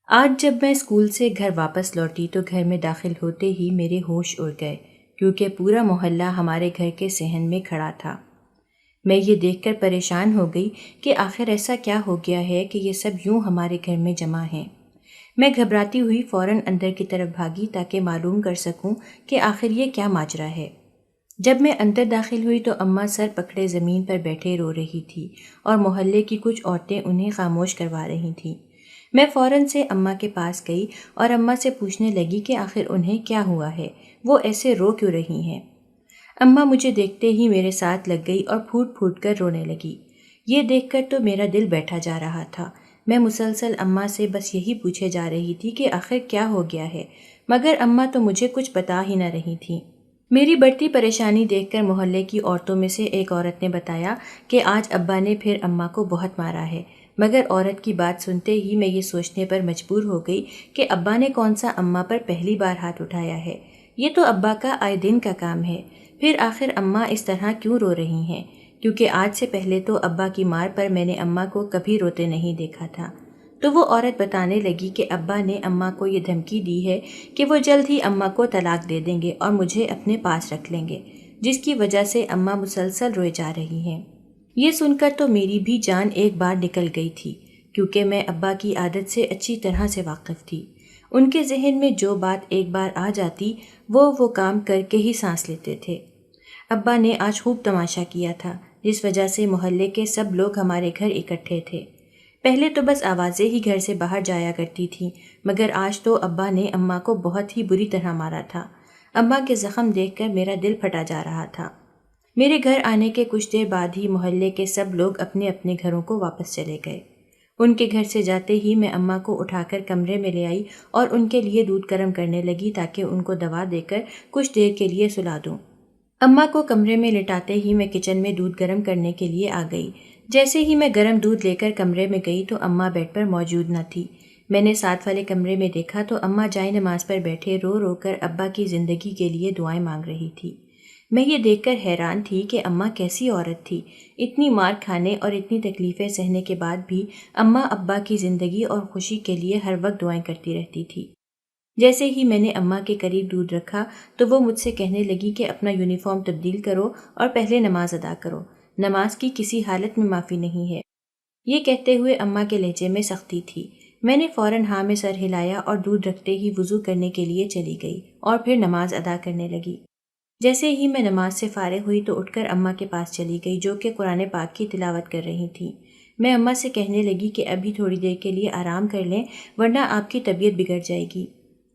آج جب میں اسکول سے گھر واپس لوٹی تو گھر میں داخل ہوتے ہی میرے ہوش اڑ گئے کیونکہ پورا محلہ ہمارے گھر کے صحن میں کھڑا تھا۔ میں یہ دیکھ کر پریشان ہو گئی کہ آخر ایسا کیا ہو گیا ہے کہ یہ سب یوں ہمارے گھر میں جمع ہیں۔ میں گھبراتی ہوئی فوراً اندر کی طرف بھاگی تاکہ معلوم کر سکوں کہ آخر یہ کیا ماجرا ہے۔ جب میں اندر داخل ہوئی تو اماں سر پکڑے زمین پر بیٹھے رو رہی تھی اور محلے کی کچھ عورتیں انہیں خاموش کروا رہی تھیں۔ میں فوراً سے اماں کے پاس گئی اور اماں سے پوچھنے لگی کہ آخر انہیں کیا ہوا ہے، وہ ایسے رو کیوں رہی ہیں۔ اماں مجھے دیکھتے ہی میرے ساتھ لگ گئی اور پھوٹ پھوٹ کر رونے لگی۔ یہ دیکھ کر تو میرا دل بیٹھا جا رہا تھا۔ میں مسلسل اماں سے بس یہی پوچھے جا رہی تھی کہ آخر کیا ہو گیا ہے، مگر اماں تو مجھے کچھ بتا ہی نہ رہی تھیں۔ میری بڑھتی پریشانی دیکھ کر محلے کی عورتوں میں سے ایک عورت نے بتایا کہ آج ابا نے پھر اماں کو بہت مارا ہے، مگر عورت کی بات سنتے ہی میں یہ سوچنے پر مجبور ہو گئی کہ ابا نے کون سا اماں پر پہلی بار ہاتھ اٹھایا ہے۔ یہ تو ابا کا آئے دن کا کام ہے، پھر آخر اماں اس طرح کیوں رو رہی ہیں؟ کیونکہ آج سے پہلے تو ابا کی مار پر میں نے اماں کو کبھی روتے نہیں دیکھا تھا۔ تو وہ عورت بتانے لگی کہ ابا نے اماں کو یہ دھمکی دی ہے کہ وہ جلد ہی اماں کو طلاق دے دیں گے اور مجھے اپنے پاس رکھ لیں گے، جس کی وجہ سے اماں مسلسل روئے جا رہی ہیں۔ یہ سن کر تو میری بھی جان ایک بار نکل گئی تھی، کیونکہ میں ابا کی عادت سے اچھی طرح سے واقف تھی۔ ان کے ذہن میں جو بات ایک بار آ جاتی وہ کام کر کے ہی سانس لیتے تھے۔ ابا نے آج خوب تماشا کیا تھا، جس وجہ سے محلے کے سب لوگ ہمارے گھر اکٹھے تھے۔ پہلے تو بس آوازیں ہی گھر سے باہر جایا کرتی تھیں، مگر آج تو ابا نے اماں کو بہت ہی بری طرح مارا تھا۔ اماں کے زخم دیکھ کر میرا دل پھٹا جا رہا تھا۔ میرے گھر آنے کے کچھ دیر بعد ہی محلے کے سب لوگ اپنے اپنے گھروں کو واپس چلے گئے۔ ان کے گھر سے جاتے ہی میں اماں کو اٹھا کر کمرے میں لے آئی اور ان کے لیے دودھ گرم کرنے لگی تاکہ ان کو دوا دے کر کچھ دیر کے لیے سلا دوں۔ اماں کو کمرے میں لٹاتے ہی میں کچن میں دودھ گرم کرنے کے لیے آ گئی۔ جیسے ہی میں گرم دودھ لے کر کمرے میں گئی تو اماں بیڈ پر موجود نہ تھی۔ میں نے ساتھ والے کمرے میں دیکھا تو اماں جائے نماز پر بیٹھے رو رو کر ابا کی زندگی کے لیے دعائیں مانگ رہی تھی۔ میں یہ دیکھ کر حیران تھی کہ اماں کیسی عورت تھی، اتنی مار کھانے اور اتنی تکلیفیں سہنے کے بعد بھی اماں ابا کی زندگی اور خوشی کے لیے ہر وقت دعائیں کرتی رہتی تھی۔ جیسے ہی میں نے اماں کے قریب دودھ رکھا تو وہ مجھ سے کہنے لگی کہ اپنا یونیفارم تبدیل کرو اور پہلے نماز ادا کرو، نماز کی کسی حالت میں معافی نہیں ہے۔ یہ کہتے ہوئے اماں کے لہجے میں سختی تھی۔ میں نے فوراً ہاں میں سر ہلایا اور دودھ رکھتے ہی وضو کرنے کے لیے چلی گئی اور پھر نماز ادا کرنے لگی۔ جیسے ہی میں نماز سے فارغ ہوئی تو اٹھ کر اماں کے پاس چلی گئی جو کہ قرآن پاک کی تلاوت کر رہی تھیں۔ میں اماں سے کہنے لگی کہ ابھی تھوڑی دیر کے لیے آرام کر لیں ورنہ آپ کی طبیعت بگڑ جائے گی،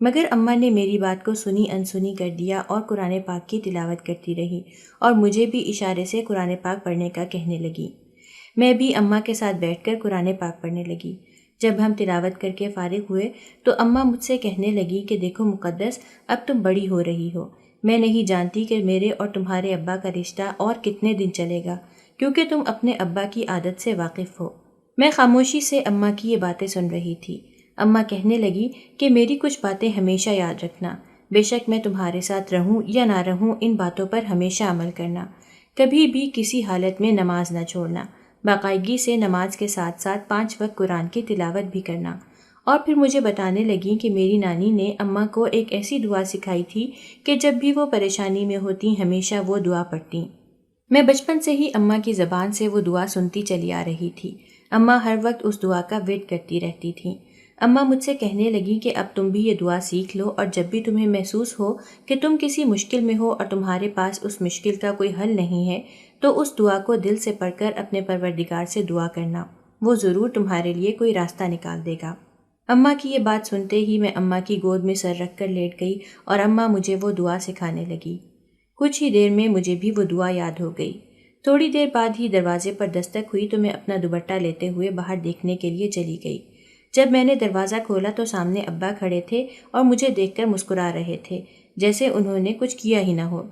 مگر اماں نے میری بات کو سنی انسنی کر دیا اور قرآن پاک کی تلاوت کرتی رہی اور مجھے بھی اشارے سے قرآن پاک پڑھنے کا کہنے لگی۔ میں بھی اماں کے ساتھ بیٹھ کر قرآن پاک پڑھنے لگی۔ جب ہم تلاوت کر کے فارغ ہوئے تو اماں مجھ سے کہنے لگی کہ دیکھو مقدس، اب تم بڑی ہو رہی ہو، میں نہیں جانتی کہ میرے اور تمہارے ابا کا رشتہ اور کتنے دن چلے گا، کیونکہ تم اپنے ابا کی عادت سے واقف ہو۔ میں خاموشی سے اماں کی یہ باتیں سن رہی تھی۔ اماں کہنے لگی کہ میری کچھ باتیں ہمیشہ یاد رکھنا، بے شک میں تمہارے ساتھ رہوں یا نہ رہوں، ان باتوں پر ہمیشہ عمل کرنا، کبھی بھی کسی حالت میں نماز نہ چھوڑنا، باقاعدگی سے نماز کے ساتھ ساتھ 5 وقت قرآن کی تلاوت بھی کرنا۔ اور پھر مجھے بتانے لگیں کہ میری نانی نے اماں کو ایک ایسی دعا سکھائی تھی کہ جب بھی وہ پریشانی میں ہوتی ہمیشہ وہ دعا پڑھتی۔ میں بچپن سے ہی اماں کی زبان سے وہ دعا سنتی چلی آ رہی تھی۔ اماں ہر وقت اس دعا کا ورد کرتی رہتی تھیں۔ اماں مجھ سے کہنے لگی کہ اب تم بھی یہ دعا سیکھ لو اور جب بھی تمہیں محسوس ہو کہ تم کسی مشکل میں ہو اور تمہارے پاس اس مشکل کا کوئی حل نہیں ہے تو اس دعا کو دل سے پڑھ کر اپنے پروردگار سے دعا کرنا، وہ ضرور تمہارے لیے کوئی راستہ نکال دے گا۔ اماں کی یہ بات سنتے ہی میں اماں کی گود میں سر رکھ کر لیٹ گئی اور اماں مجھے وہ دعا سکھانے لگی۔ کچھ ہی دیر میں مجھے بھی وہ دعا یاد ہو گئی۔ تھوڑی دیر بعد ہی دروازے پر دستک ہوئی تو میں اپنا دوپٹہ لیتے ہوئے باہر دیکھنے کے لیے چلی گئی۔ جب میں نے دروازہ کھولا تو سامنے ابا کھڑے تھے اور مجھے دیکھ کر مسکرا رہے تھے جیسے انہوں نے کچھ کیا ہی نہ ہو۔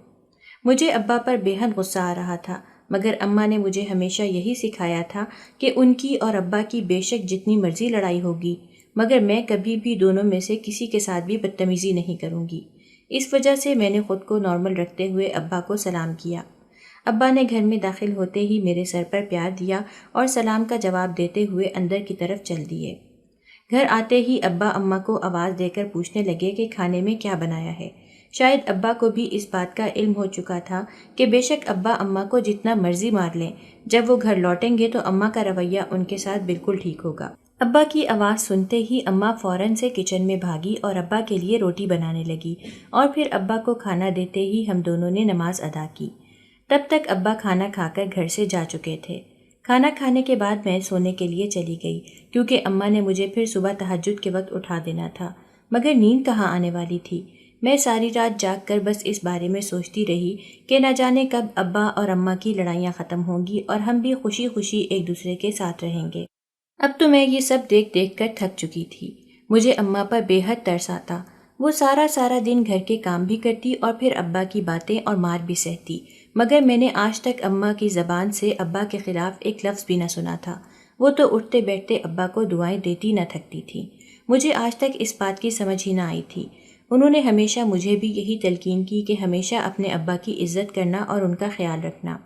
مجھے ابا پر بے حد غصہ آ رہا تھا، مگر اماں نے مجھے ہمیشہ یہی سکھایا تھا کہ ان کی اور ابا کی بے شک جتنی مرضی لڑائی ہوگی، مگر میں کبھی بھی دونوں میں سے کسی کے ساتھ بھی بدتمیزی نہیں کروں گی۔ اس وجہ سے میں نے خود کو نارمل رکھتے ہوئے ابا کو سلام کیا۔ ابا نے گھر میں داخل ہوتے ہی میرے سر پر پیار دیا اور سلام کا جواب دیتے ہوئے اندر کی طرف چل دیے۔ گھر آتے ہی ابا اماں کو آواز دے کر پوچھنے لگے کہ کھانے میں کیا بنایا ہے۔ شاید ابا کو بھی اس بات کا علم ہو چکا تھا کہ بے شک ابا اماں کو جتنا مرضی مار لیں، جب وہ گھر لوٹیں گے تو اماں کا رویہ ان کے ساتھ بالکل ٹھیک ہوگا۔ ابا کی آواز سنتے ہی اماں فوراً سے کچن میں بھاگی اور ابا کے لیے روٹی بنانے لگی، اور پھر ابا کو کھانا دیتے ہی ہم دونوں نے نماز ادا کی۔ تب تک ابا کھانا کھا کر گھر سے جا چکے تھے۔ کھانا کھانے کے بعد میں سونے کے لیے چلی گئی، کیونکہ اماں نے مجھے پھر صبح تہجد کے وقت اٹھا دینا تھا، مگر نیند کہاں آنے والی تھی۔ میں ساری رات جاگ کر بس اس بارے میں سوچتی رہی کہ نہ جانے کب ابا اور اماں کی لڑائیاں ختم ہوں گی اور ہم بھی خوشی خوشی ایک دوسرے کے ساتھ رہیں گے۔ اب تو میں یہ سب دیکھ دیکھ کر تھک چکی تھی۔ مجھے اماں پر بے حد ترس آتا۔ وہ سارا دن گھر کے کام بھی کرتی اور پھر ابا کی باتیں اور مار بھی سہتی، مگر میں نے آج تک اماں کی زبان سے ابا کے خلاف ایک لفظ بھی نہ سنا تھا۔ وہ تو اٹھتے بیٹھتے ابا کو دعائیں دیتی نہ تھکتی تھی۔ مجھے آج تک اس بات کی سمجھ ہی نہ آئی تھی۔ انہوں نے ہمیشہ مجھے بھی یہی تلقین کی کہ ہمیشہ اپنے ابا کی عزت کرنا اور ان کا خیال رکھنا،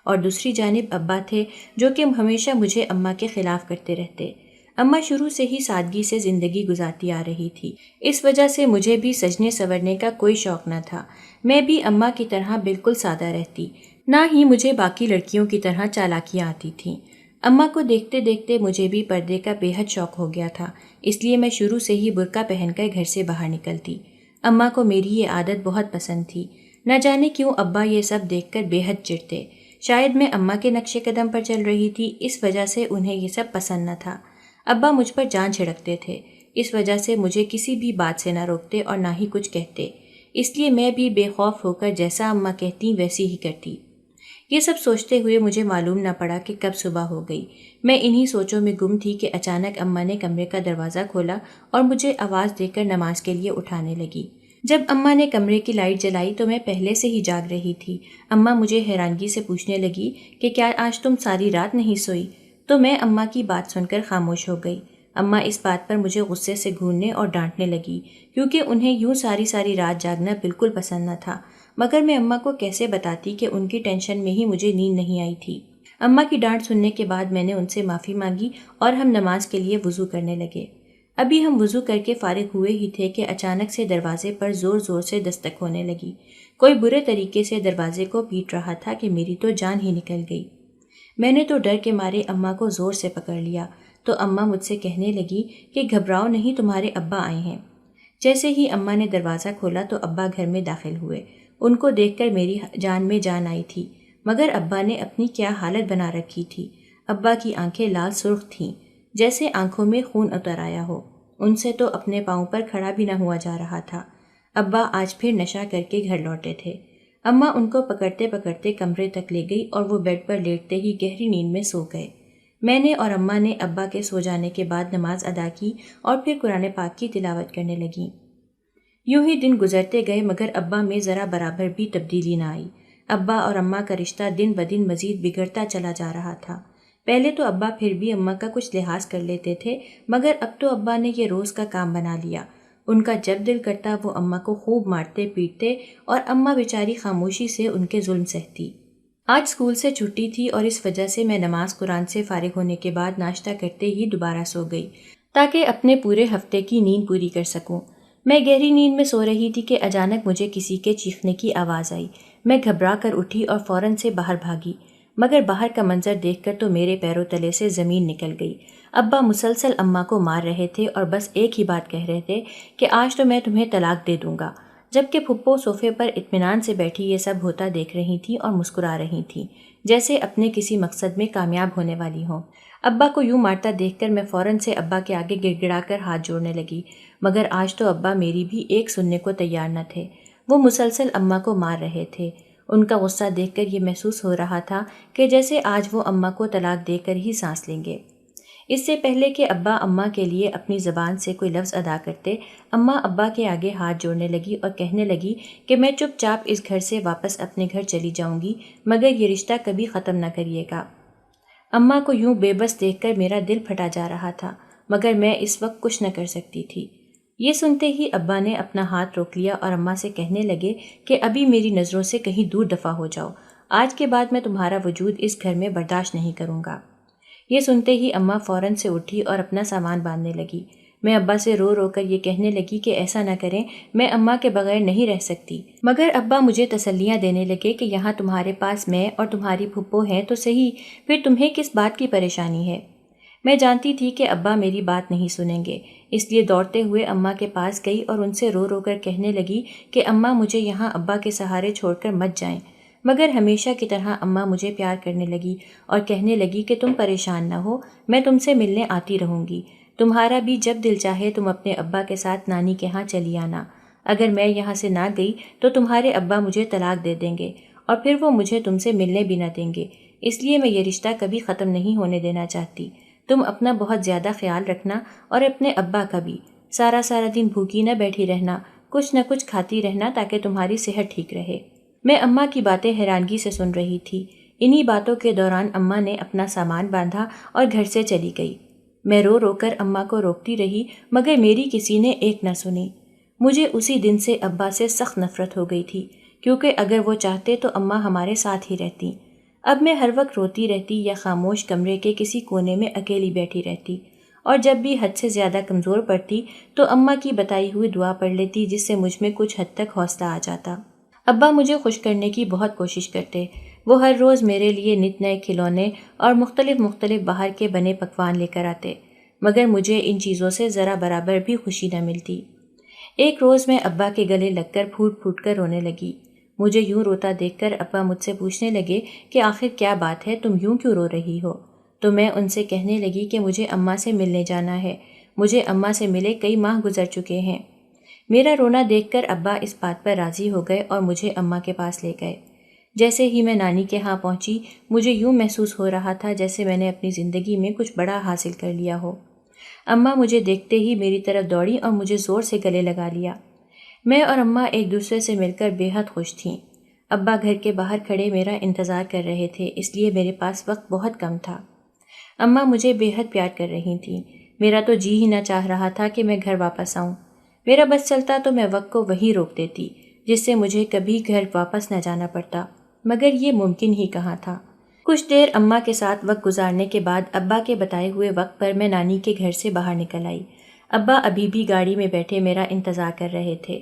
اور دوسری جانب ابا تھے جو کہ ہمیشہ مجھے اماں کے خلاف کرتے رہتے۔ اماں شروع سے ہی سادگی سے زندگی گزارتی آ رہی تھی، اس وجہ سے مجھے بھی سجنے سورنے کا کوئی شوق نہ تھا۔ میں بھی اماں کی طرح بالکل سادہ رہتی، نہ ہی مجھے باقی لڑکیوں کی طرح چالاکیاں آتی تھیں۔ اماں کو دیکھتے دیکھتے مجھے بھی پردے کا بے حد شوق ہو گیا تھا، اس لیے میں شروع سے ہی برقع پہن کر گھر سے باہر نکلتی۔ اماں کو میری یہ عادت بہت پسند تھی۔ نہ جانے کیوں ابا یہ سب دیکھ کر بے حد چڑھتے۔ شاید میں اماں کے نقش قدم پر چل رہی تھی، اس وجہ سے انہیں یہ سب پسند نہ تھا۔ ابا مجھ پر جان چھڑکتے تھے، اس وجہ سے مجھے کسی بھی بات سے نہ روکتے اور نہ ہی کچھ کہتے، اس لیے میں بھی بے خوف ہو کر جیسا اماں کہتی ویسی ہی کرتی۔ یہ سب سوچتے ہوئے مجھے معلوم نہ پڑا کہ کب صبح ہو گئی۔ میں انہی سوچوں میں گم تھی کہ اچانک اماں نے کمرے کا دروازہ کھولا اور مجھے آواز دے کر نماز کے لیے اٹھانے لگی۔ جب اماں نے کمرے کی لائٹ جلائی تو میں پہلے سے ہی جاگ رہی تھی۔ اماں مجھے حیرانگی سے پوچھنے لگی کہ کیا آج تم ساری رات نہیں سوئی؟ تو میں اماں کی بات سن کر خاموش ہو گئی۔ اماں اس بات پر مجھے غصے سے گھورنے اور ڈانٹنے لگی، کیونکہ انہیں یوں ساری رات جاگنا بالکل پسند نہ تھا، مگر میں اماں کو کیسے بتاتی کہ ان کی ٹینشن میں ہی مجھے نیند نہیں آئی تھی۔ اماں کی ڈانٹ سننے کے بعد میں نے ان سے معافی مانگی اور ہم نماز کے لیے وضو کرنے لگے۔ ابھی ہم وضو کر کے فارغ ہوئے ہی تھے کہ اچانک سے دروازے پر زور زور سے دستک ہونے لگی۔ کوئی برے طریقے سے دروازے کو پیٹ رہا تھا کہ میری تو جان ہی نکل گئی۔ میں نے تو ڈر کے مارے اماں کو زور سے پکڑ لیا، تو اماں مجھ سے کہنے لگی کہ گھبراؤ نہیں، تمہارے ابا آئے ہیں۔ جیسے ہی اماں نے دروازہ کھولا تو ابا گھر میں داخل ہوئے۔ ان کو دیکھ کر میری جان میں جان آئی تھی، مگر ابا نے اپنی کیا حالت بنا رکھی تھی۔ ابا کی آنکھیں لال سرخ تھیں، جیسے آنکھوں میں خون اتر آیا ہو۔ ان سے تو اپنے پاؤں پر کھڑا بھی نہ ہوا جا رہا تھا۔ ابا آج پھر نشہ کر کے گھر لوٹے تھے۔ اماں ان کو پکڑتے پکڑتے کمرے تک لے گئی اور وہ بیڈ پر لیٹتے ہی گہری نیند میں سو گئے۔ میں نے اور اماں نے ابا کے سو جانے کے بعد نماز ادا کی اور پھر قرآن پاک کی تلاوت کرنے لگیں۔ یوں ہی دن گزرتے گئے، مگر ابا میں ذرا برابر بھی تبدیلی نہ آئی۔ ابا اور اماں کا رشتہ دن بدن مزید بگڑتا چلا جا رہا تھا۔ پہلے تو ابا پھر بھی اماں کا کچھ لحاظ کر لیتے تھے، مگر اب تو ابا نے یہ روز کا کام بنا لیا۔ ان کا جب دل کرتا وہ اماں کو خوب مارتے پیٹتے اور اماں بیچاری خاموشی سے ان کے ظلم سہتی۔ آج اسکول سے چھٹی تھی اور اس وجہ سے میں نماز قرآن سے فارغ ہونے کے بعد ناشتہ کرتے ہی دوبارہ سو گئی، تاکہ اپنے پورے ہفتے کی نیند پوری کر سکوں۔ میں گہری نیند میں سو رہی تھی کہ اچانک مجھے کسی کے چیخنے کی آواز آئی۔ میں گھبرا کر اٹھی اور فوراً سے باہر بھاگی، مگر باہر کا منظر دیکھ کر تو میرے پیروں تلے سے زمین نکل گئی۔ ابا مسلسل اماں کو مار رہے تھے اور بس ایک ہی بات کہہ رہے تھے کہ آج تو میں تمہیں طلاق دے دوں گا، جبکہ پھپھو صوفے پر اطمینان سے بیٹھی یہ سب ہوتا دیکھ رہی تھیں اور مسکرا رہی تھیں، جیسے اپنے کسی مقصد میں کامیاب ہونے والی ہوں۔ ابا کو یوں مارتا دیکھ کر میں فوراً سے ابا کے آگے گڑ گڑا کر ہاتھ جوڑنے لگی، مگر آج تو ابا میری بھی ایک سننے کو تیار نہ تھے۔ وہ مسلسل اماں کو مار رہے تھے۔ ان کا غصہ دیکھ کر یہ محسوس ہو رہا تھا کہ جیسے آج وہ اماں کو طلاق دے کر ہی سانس لیں گے۔ اس سے پہلے کہ ابا اماں کے لیے اپنی زبان سے کوئی لفظ ادا کرتے، اماں ابا کے آگے ہاتھ جوڑنے لگی اور کہنے لگی کہ میں چپ چاپ اس گھر سے واپس اپنے گھر چلی جاؤں گی، مگر یہ رشتہ کبھی ختم نہ کریے گا۔ اماں کو یوں بے بس دیکھ کر میرا دل پھٹا جا رہا تھا، مگر میں اس وقت کچھ نہ کر سکتی تھی۔ یہ سنتے ہی ابا نے اپنا ہاتھ روک لیا اور اماں سے کہنے لگے کہ ابھی میری نظروں سے کہیں دور دفع ہو جاؤ، آج کے بعد میں تمہارا وجود اس گھر میں برداشت نہیں کروں گا۔ یہ سنتے ہی اماں فوراً سے اٹھی اور اپنا سامان باندھنے لگی۔ میں ابا سے رو رو کر یہ کہنے لگی کہ ایسا نہ کریں، میں اماں کے بغیر نہیں رہ سکتی، مگر ابا مجھے تسلیاں دینے لگے کہ یہاں تمہارے پاس میں اور تمہاری پھپھو ہیں تو صحیح، پھر تمہیں کس بات کی پریشانی ہے۔ میں جانتی تھی کہ ابا میری بات نہیں سنیں گے، اس لیے دوڑتے ہوئے اماں کے پاس گئی اور ان سے رو رو کر کہنے لگی کہ اماں مجھے یہاں ابا کے سہارے چھوڑ کر مت جائیں، مگر ہمیشہ کی طرح اماں مجھے پیار کرنے لگی اور کہنے لگی کہ تم پریشان نہ ہو، میں تم سے ملنے آتی رہوں گی، تمہارا بھی جب دل چاہے تم اپنے ابا کے ساتھ نانی کے ہاں چلی آنا، اگر میں یہاں سے نہ گئی تو تمہارے ابا مجھے طلاق دے دیں گے اور پھر وہ مجھے تم سے ملنے بھی نہ دیں گے، اس لیے میں یہ رشتہ کبھی ختم نہیں ہونے دینا چاہتی، تم اپنا بہت زیادہ خیال رکھنا اور اپنے ابا کا بھی، سارا دن بھوکی نہ بیٹھی رہنا، کچھ نہ کچھ کھاتی رہنا تاکہ تمہاری صحت ٹھیک رہے۔ میں اماں کی باتیں حیرانگی سے سن رہی تھی۔ انہی باتوں کے دوران اماں نے اپنا سامان باندھا اور گھر سے چلی گئی۔ میں رو رو کر اماں کو روکتی رہی مگر میری کسی نے ایک نہ سنی۔ مجھے اسی دن سے ابا سے سخت نفرت ہو گئی تھی، کیونکہ اگر وہ چاہتے تو اماں ہمارے ساتھ ہی رہتی۔ اب میں ہر وقت روتی رہتی یا خاموش کمرے کے کسی کونے میں اکیلی بیٹھی رہتی، اور جب بھی حد سے زیادہ کمزور پڑتی تو اماں کی بتائی ہوئی دعا پڑھ لیتی، جس سے مجھ میں کچھ حد تک حوصلہ آ جاتا۔ ابا مجھے خوش کرنے کی بہت کوشش کرتے، وہ ہر روز میرے لیے نت نئے کھلونے اور مختلف باہر کے بنے پکوان لے کر آتے، مگر مجھے ان چیزوں سے ذرا برابر بھی خوشی نہ ملتی۔ ایک روز میں ابا کے گلے لگ کر پھوٹ کر رونے لگی۔ مجھے یوں روتا دیکھ کر ابا مجھ سے پوچھنے لگے کہ آخر کیا بات ہے، تم یوں کیوں رو رہی ہو؟ تو میں ان سے کہنے لگی کہ مجھے اماں سے ملنے جانا ہے، مجھے اماں سے ملے کئی ماہ گزر چکے ہیں۔ میرا رونا دیکھ کر ابا اس بات پر راضی ہو گئے اور مجھے اماں کے پاس لے گئے۔ جیسے ہی میں نانی کے ہاں پہنچی، مجھے یوں محسوس ہو رہا تھا جیسے میں نے اپنی زندگی میں کچھ بڑا حاصل کر لیا ہو۔ اماں مجھے دیکھتے ہی میری طرف دوڑی اور مجھے زور سے گلے لگا لیا۔ میں اور اماں ایک دوسرے سے مل کر بے حد خوش تھیں۔ ابا گھر کے باہر کھڑے میرا انتظار کر رہے تھے، اس لیے میرے پاس وقت بہت کم تھا۔ اماں مجھے بے حد پیار کر رہی تھیں، میرا تو جی ہی نہ چاہ رہا تھا کہ میں گھر واپس آؤں۔ میرا بس چلتا تو میں وقت کو وہیں روک دیتی، جس سے مجھے کبھی گھر واپس نہ جانا پڑتا، مگر یہ ممکن ہی کہاں تھا۔ کچھ دیر اماں کے ساتھ وقت گزارنے کے بعد ابا کے بتائے ہوئے وقت پر میں نانی کے گھر سے باہر نکل آئی۔ ابا ابھی بھی گاڑی میں بیٹھے میرا انتظار کر رہے تھے۔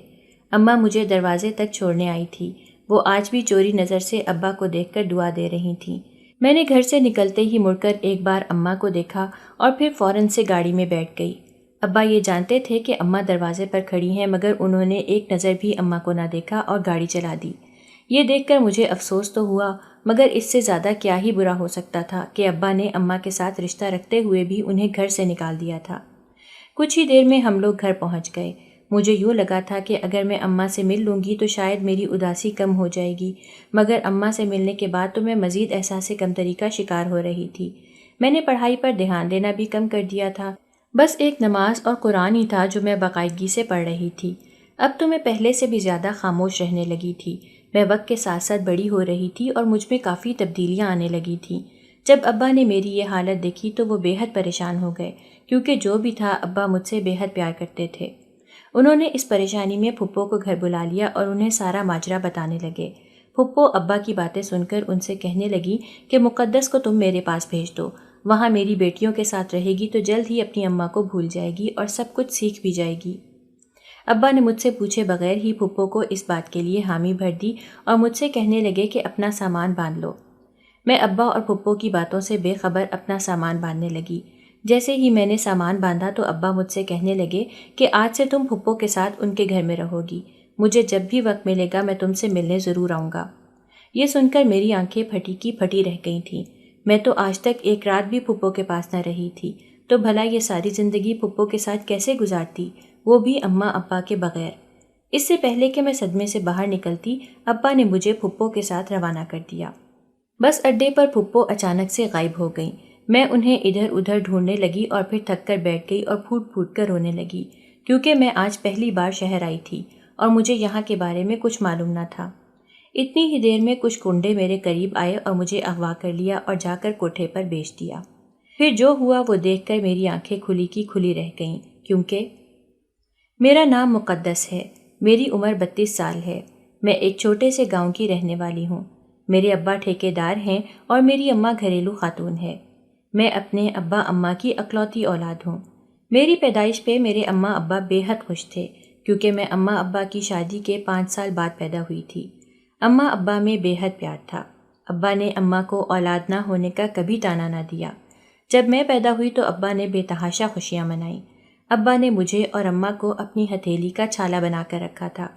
اماں مجھے دروازے تک چھوڑنے آئی تھی، وہ آج بھی چوری نظر سے ابا کو دیکھ کر دعا دے رہی تھیں۔ میں نے گھر سے نکلتے ہی مڑ کر ایک بار اماں کو دیکھا اور پھر فوراً سے گاڑی میں بیٹھ گئی۔ ابا یہ جانتے تھے کہ اماں دروازے پر کھڑی ہیں، مگر انہوں نے ایک نظر بھی اماں کو نہ دیکھا اور گاڑی چلا دی۔ یہ دیکھ کر مجھے افسوس تو ہوا، مگر اس سے زیادہ کیا ہی برا ہو سکتا تھا کہ ابا نے اماں کے ساتھ رشتہ رکھتے ہوئے بھی انہیں گھر سے نکال دیا تھا۔ کچھ ہی دیر میں ہم لوگ گھر پہنچ گئے۔ مجھے یوں لگا تھا کہ اگر میں اماں سے مل لوں گی تو شاید میری اداسی کم ہو جائے گی، مگر اماں سے ملنے کے بعد تو میں مزید احساس کمتری کا شکار ہو رہی تھی۔ میں نے پڑھائی پر دھیان دینا بھی کم کر دیا تھا، بس ایک نماز اور قرآن ہی تھا جو میں باقاعدگی سے پڑھ رہی تھی۔ اب تو میں پہلے سے بھی زیادہ خاموش رہنے لگی تھی۔ میں وقت کے ساتھ ساتھ بڑی ہو رہی تھی اور مجھ میں کافی تبدیلیاں آنے لگی تھیں۔ جب ابا نے میری یہ حالت دیکھی تو وہ بے حد پریشان ہو گئے، کیونکہ جو بھی تھا ابا مجھ سے بے حد پیار کرتے تھے۔ انہوں نے اس پریشانی میں پھپھو کو گھر بلا لیا اور انہیں سارا ماجرا بتانے لگے۔ پھپھو ابا کی باتیں سن کر ان سے کہنے لگی کہ مقدس کو تم میرے پاس بھیج دو، وہاں میری بیٹیوں کے ساتھ رہے گی تو جلد ہی اپنی اماں کو بھول جائے گی اور سب کچھ سیکھ بھی جائے گی۔ ابا نے مجھ سے پوچھے بغیر ہی پھپھو کو اس بات کے لیے حامی بھر دی اور مجھ سے کہنے لگے کہ اپنا سامان باندھ لو۔ میں ابا اور پھپھو کی باتوں سے بے خبر اپنا سامان باندھنے لگی۔ جیسے ہی میں نے سامان باندھا تو ابا مجھ سے کہنے لگے کہ آج سے تم پھپھو کے ساتھ ان کے گھر میں رہو گی، مجھے جب بھی وقت ملے گا میں تم سے ملنے ضرور آؤں گا۔ یہ سن کر میری آنکھیں پھٹی کی پھٹی رہ گئی تھیں۔ میں تو آج تک ایک رات بھی پھپھو کے پاس نہ رہی تھی، تو بھلا یہ ساری زندگی پھپھو کے ساتھ کیسے گزارتی، وہ بھی اماں ابا کے بغیر۔ اس سے پہلے کہ میں صدمے سے باہر نکلتی، ابا نے مجھے پھپھو کے ساتھ روانہ کر دیا۔ بس اڈے پر پھپھو اچانک سے غائب ہو گئیں۔ میں انہیں ادھر ادھر ڈھونڈنے لگی اور پھر تھک کر بیٹھ گئی اور پھوٹ کر رونے لگی، کیونکہ میں آج پہلی بار شہر آئی تھی اور مجھے یہاں کے بارے میں کچھ معلوم نہ تھا۔ اتنی ہی دیر میں کچھ گنڈے میرے قریب آئے اور مجھے اغوا کر لیا اور جا کر کوٹھے پر بیچ دیا۔ پھر جو ہوا وہ دیکھ کر میری آنکھیں کھلی کی کھلی رہ گئیں، کیونکہ میرا نام مقدس ہے، میری عمر 32 سال ہے، میں ایک چھوٹے سے گاؤں کی رہنے والی ہوں، میرے ابا ٹھیکیدار ہیں اور میری اماں گھریلو خاتون ہے۔ میں اپنے ابا اماں کی اکلوتی اولاد ہوں۔ میری پیدائش پہ میرے اماں ابا بے حد خوش تھے کیونکہ میں اماں ابا کی شادی کے 5 سال بعد پیدا ہوئی تھی۔ اماں ابا میں بے حد پیار تھا۔ ابا نے اماں کو اولاد نہ ہونے کا کبھی طعنہ نہ دیا۔ جب میں پیدا ہوئی تو ابا نے بے تحاشا خوشیاں منائیں۔ ابا نے مجھے اور اماں کو اپنی ہتھیلی کا چھالا بنا کر رکھا تھا۔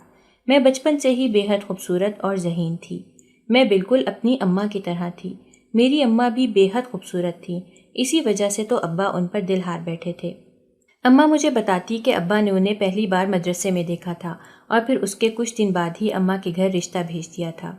میں بچپن سے ہی بے حد خوبصورت اور ذہین تھی۔ میں بالکل اپنی اماں کی طرح تھی۔ میری اماں بھی بے حد خوبصورت تھیں، اسی وجہ سے تو ابا ان پر دل ہار بیٹھے تھے۔ اماں مجھے بتاتی کہ ابا نے انہیں پہلی بار مدرسے میں دیکھا تھا اور پھر اس کے کچھ دن بعد ہی اماں کے گھر رشتہ بھیج دیا تھا۔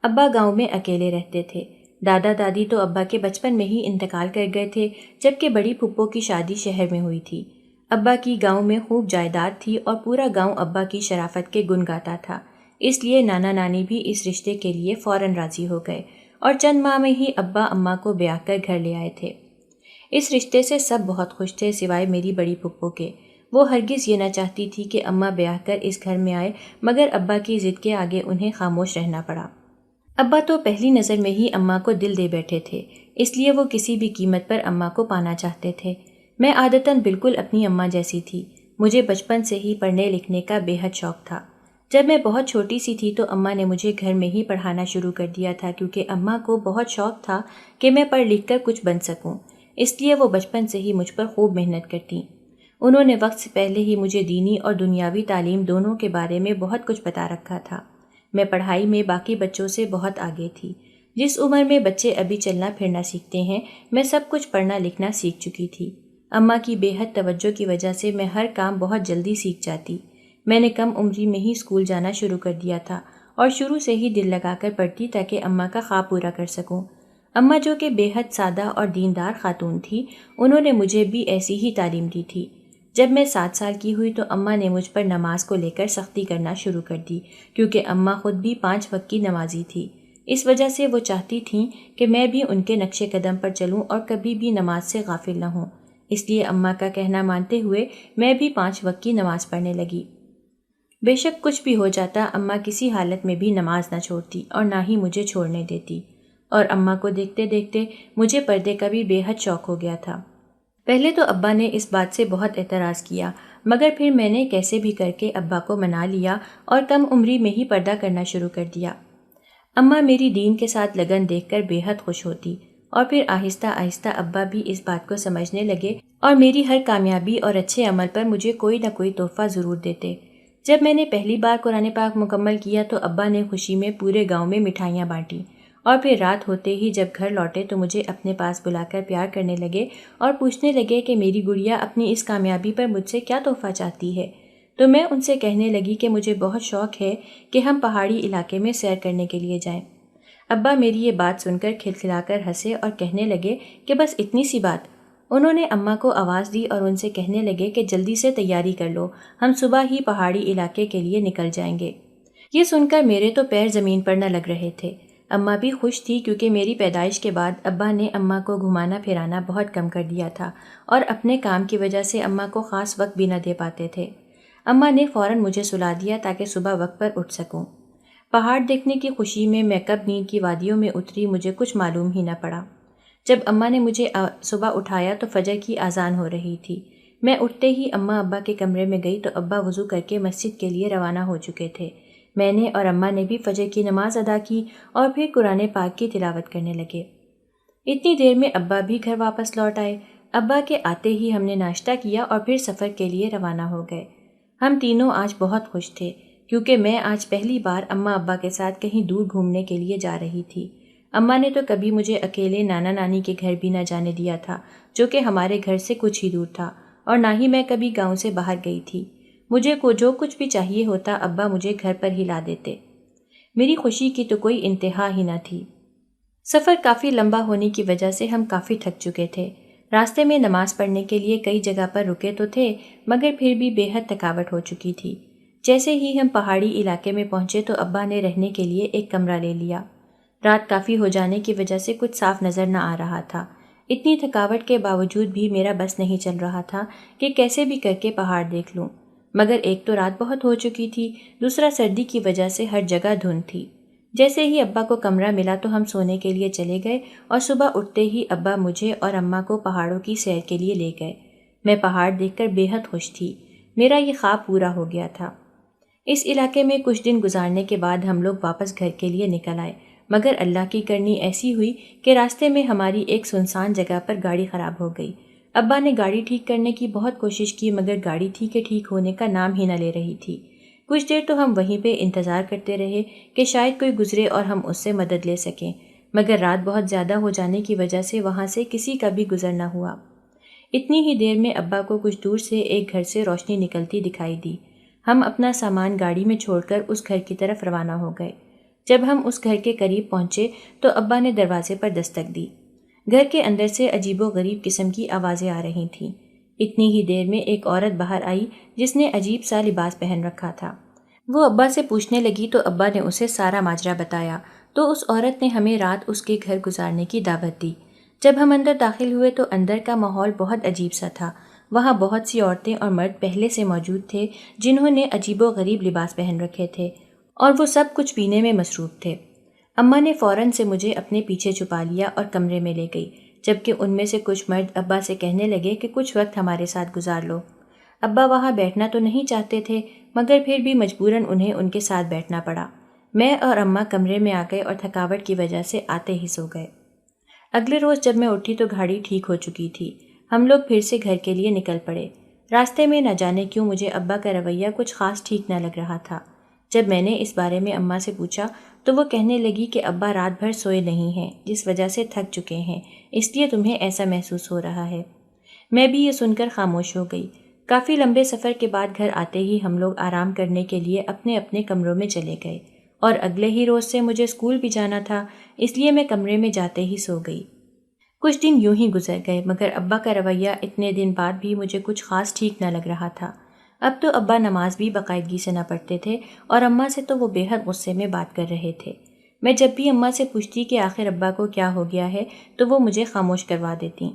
ابا گاؤں میں اکیلے رہتے تھے۔ دادا دادی تو ابا کے بچپن میں ہی انتقال کر گئے تھے، جبکہ بڑی پھپھو کی شادی شہر میں ہوئی تھی۔ ابا کی گاؤں میں خوب جائیداد تھی اور پورا گاؤں ابا کی شرافت کے گن گاتا تھا، اس لیے نانا نانی بھی اس رشتے کے لیے فوراً راضی ہو گئے اور چند ماہ میں ہی ابا اماں کو بیاہ کر گھر لے آئے تھے۔ اس رشتے سے سب بہت خوش تھے سوائے میری بڑی پھپھو کے۔ وہ ہرگز یہ نہ چاہتی تھی کہ اماں بیاہ کر اس گھر میں آئے، مگر ابا کی ضد کے آگے انہیں خاموش رہنا پڑا۔ ابا تو پہلی نظر میں ہی اماں کو دل دے بیٹھے تھے، اس لیے وہ کسی بھی قیمت پر اماں کو پانا چاہتے تھے۔ میں عادتاً بالکل اپنی اماں جیسی تھی۔ مجھے بچپن سے ہی پڑھنے لکھنے کا بے حد شوق تھا۔ جب میں بہت چھوٹی سی تھی تو اماں نے مجھے گھر میں ہی پڑھانا شروع کر دیا تھا، کیونکہ اماں کو بہت شوق تھا کہ میں پڑھ لکھ کر کچھ بن سکوں، اس لیے وہ بچپن سے ہی مجھ پر خوب محنت کرتیں۔ انہوں نے وقت سے پہلے ہی مجھے دینی اور دنیاوی تعلیم دونوں کے بارے میں بہت کچھ بتا رکھا تھا۔ میں پڑھائی میں باقی بچوں سے بہت آگے تھی۔ جس عمر میں بچے ابھی چلنا پھرنا سیکھتے ہیں، میں سب کچھ پڑھنا لکھنا سیکھ چکی تھی۔ اماں کی بے حد توجہ کی وجہ سے میں ہر کام بہت جلدی سیکھ جاتی۔ میں نے کم عمری میں ہی اسکول جانا شروع کر دیا تھا اور شروع سے ہی دل لگا کر پڑھتی تاکہ اماں کا خواب پورا کر سکوں۔ اماں جو کہ بے حد سادہ اور دیندار خاتون تھی، انہوں نے مجھے بھی ایسی ہی تعلیم دی تھی۔ جب میں 7 سال کی ہوئی تو اماں نے مجھ پر نماز کو لے کر سختی کرنا شروع کر دی، کیونکہ اماں خود بھی 5 وقت کی نمازی تھی۔ اس وجہ سے وہ چاہتی تھیں کہ میں بھی ان کے نقش قدم پر چلوں اور کبھی بھی نماز سے غافل نہ ہوں۔ اس لیے اماں کا کہنا مانتے ہوئے میں بھی 5 وقت کی نماز پڑھنے لگی۔ بے شک کچھ بھی ہو جاتا، اماں کسی حالت میں بھی نماز نہ چھوڑتی اور نہ ہی مجھے چھوڑنے دیتی، اور اماں کو دیکھتے دیکھتے مجھے پردے کا بھی بے حد شوق ہو گیا تھا۔ پہلے تو ابا نے اس بات سے بہت اعتراض کیا، مگر پھر میں نے کیسے بھی کر کے ابا کو منا لیا اور کم عمری میں ہی پردہ کرنا شروع کر دیا۔ اماں میری دین کے ساتھ لگن دیکھ کر بے حد خوش ہوتی اور پھر آہستہ آہستہ ابا بھی اس بات کو سمجھنے لگے اور میری ہر کامیابی اور اچھے عمل پر مجھے کوئی نہ کوئی تحفہ ضرور دیتے۔ جب میں نے پہلی بار قرآن پاک مکمل کیا تو ابا نے خوشی میں پورے گاؤں میں مٹھائیاں بانٹیں، اور پھر رات ہوتے ہی جب گھر لوٹے تو مجھے اپنے پاس بلا کر پیار کرنے لگے اور پوچھنے لگے کہ میری گڑیا اپنی اس کامیابی پر مجھ سے کیا تحفہ چاہتی ہے۔ تو میں ان سے کہنے لگی کہ مجھے بہت شوق ہے کہ ہم پہاڑی علاقے میں سیر کرنے کے لیے جائیں۔ ابا میری یہ بات سن کر کھلکھلا کر ہنسے اور کہنے لگے کہ بس اتنی سی بات۔ انہوں نے اماں کو آواز دی اور ان سے کہنے لگے کہ جلدی سے تیاری کر لو، ہم صبح ہی پہاڑی علاقے کے لیے نکل جائیں گے۔ یہ سن کر میرے تو پیر زمین پر نہ لگ رہے تھے۔ اماں بھی خوش تھی کیونکہ میری پیدائش کے بعد ابا نے اماں کو گھمانا پھرانا بہت کم کر دیا تھا اور اپنے کام کی وجہ سے اماں کو خاص وقت بھی نہ دے پاتے تھے۔ اماں نے فوراً مجھے سلا دیا تاکہ صبح وقت پر اٹھ سکوں۔ پہاڑ دیکھنے کی خوشی میں میں کب نیند کی وادیوں میں اتری مجھے کچھ معلوم ہی نہ پڑا۔ جب اماں نے مجھے صبح اٹھایا تو فجر کی اذان ہو رہی تھی۔ میں اٹھتے ہی اماں ابا کے کمرے میں گئی تو ابا وضو کر کے مسجد کے لیے روانہ ہو چکے تھے۔ میں نے اور اماں نے بھی فجر کی نماز ادا کی اور پھر قرآن پاک کی تلاوت کرنے لگے۔ اتنی دیر میں ابا بھی گھر واپس لوٹ آئے۔ ابا کے آتے ہی ہم نے ناشتہ کیا اور پھر سفر کے لیے روانہ ہو گئے۔ ہم تینوں آج بہت خوش تھے کیونکہ میں آج پہلی بار اماں ابا کے ساتھ کہیں دور گھومنے کے لیے جا رہی تھی۔ اماں نے تو کبھی مجھے اکیلے نانا نانی کے گھر بھی نہ جانے دیا تھا، جو کہ ہمارے گھر سے کچھ ہی دور تھا، اور نہ ہی میں کبھی گاؤں سے باہر گئی تھی۔ مجھے جو کچھ بھی چاہیے ہوتا ابا مجھے گھر پر ہی لا دیتے۔ میری خوشی کی تو کوئی انتہا ہی نہ تھی۔ سفر کافی لمبا ہونے کی وجہ سے ہم کافی تھک چکے تھے۔ راستے میں نماز پڑھنے کے لیے کئی جگہ پر رکے تو تھے، مگر پھر بھی بے حد تھکاوٹ ہو چکی تھی۔ جیسے ہی ہم پہاڑی علاقے میں پہنچے تو ابا نے رہنے کے لیے ایک کمرہ لے لیا۔ رات کافی ہو جانے کی وجہ سے کچھ صاف نظر نہ آ رہا تھا۔ اتنی تھکاوٹ کے باوجود بھی میرا بس نہیں چل رہا تھا کہ کیسے بھی کر کے پہاڑ دیکھ لوں، مگر ایک تو رات بہت ہو چکی تھی، دوسرا سردی کی وجہ سے ہر جگہ دھند تھی۔ جیسے ہی ابا کو کمرہ ملا تو ہم سونے کے لیے چلے گئے اور صبح اٹھتے ہی ابا مجھے اور اماں کو پہاڑوں کی سیر کے لیے لے گئے۔ میں پہاڑ دیکھ کر بے حد خوش تھی۔ میرا یہ خواب پورا ہو گیا تھا۔ اس علاقے میں کچھ دن گزارنے کے بعد ہم لوگ واپس گھر کے لیے نکل آئے، مگر اللہ کی کرنی ایسی ہوئی کہ راستے میں ہماری ایک سنسان جگہ پر گاڑی خراب ہو گئی۔ ابا نے گاڑی ٹھیک کرنے کی بہت کوشش کی، مگر گاڑی تھی کہ ٹھیک ہونے کا نام ہی نہ لے رہی تھی۔ کچھ دیر تو ہم وہیں پہ انتظار کرتے رہے کہ شاید کوئی گزرے اور ہم اس سے مدد لے سکیں، مگر رات بہت زیادہ ہو جانے کی وجہ سے وہاں سے کسی کا بھی گزر نہ ہوا۔ اتنی ہی دیر میں ابا کو کچھ دور سے ایک گھر سے روشنی نکلتی دکھائی دی۔ ہم اپنا سامان گاڑی میں چھوڑ کر اس گھر کی طرف روانہ ہو گئے۔ جب ہم اس گھر کے قریب پہنچے تو ابا نے دروازے پر دستک دی۔ گھر کے اندر سے عجیب و غریب قسم کی آوازیں آ رہی تھیں۔ اتنی ہی دیر میں ایک عورت باہر آئی جس نے عجیب سا لباس پہن رکھا تھا۔ وہ ابا سے پوچھنے لگی تو ابا نے اسے سارا ماجرا بتایا، تو اس عورت نے ہمیں رات اس کے گھر گزارنے کی دعوت دی۔ جب ہم اندر داخل ہوئے تو اندر کا ماحول بہت عجیب سا تھا۔ وہاں بہت سی عورتیں اور مرد پہلے سے موجود تھے جنہوں نے عجیب و غریب لباس پہن رکھے تھے، اور وہ سب کچھ پینے میں مصروف تھے۔ اماں نے فوراً سے مجھے اپنے پیچھے چھپا لیا اور کمرے میں لے گئی، جبکہ ان میں سے کچھ مرد ابا سے کہنے لگے کہ کچھ وقت ہمارے ساتھ گزار لو۔ ابا وہاں بیٹھنا تو نہیں چاہتے تھے، مگر پھر بھی مجبوراً انہیں ان کے ساتھ بیٹھنا پڑا۔ میں اور اماں کمرے میں آ گئے اور تھکاوٹ کی وجہ سے آتے ہی سو گئے۔ اگلے روز جب میں اٹھی تو گاڑی ٹھیک ہو چکی تھی۔ ہم لوگ پھر سے گھر کے لیے نکل پڑے۔ راستے میں نہ جانے کیوں مجھے ابا کا رویہ کچھ خاص ٹھیک نہ لگ رہا تھا۔ جب میں نے اس بارے میں اماں سے پوچھا تو وہ کہنے لگی کہ ابا رات بھر سوئے نہیں ہیں، جس وجہ سے تھک چکے ہیں، اس لیے تمہیں ایسا محسوس ہو رہا ہے۔ میں بھی یہ سن کر خاموش ہو گئی۔ کافی لمبے سفر کے بعد گھر آتے ہی ہم لوگ آرام کرنے کے لیے اپنے اپنے کمروں میں چلے گئے، اور اگلے ہی روز سے مجھے اسکول بھی جانا تھا، اس لیے میں کمرے میں جاتے ہی سو گئی۔ کچھ دن یوں ہی گزر گئے، مگر ابا کا رویہ اتنے دن بعد بھی مجھے کچھ خاص ٹھیک نہ لگ رہا تھا۔ اب تو ابا نماز بھی باقاعدگی سے نہ پڑھتے تھے، اور اماں سے تو وہ بے حد غصے میں بات کر رہے تھے۔ میں جب بھی اماں سے پوچھتی کہ آخر ابا کو کیا ہو گیا ہے تو وہ مجھے خاموش کروا دیتی۔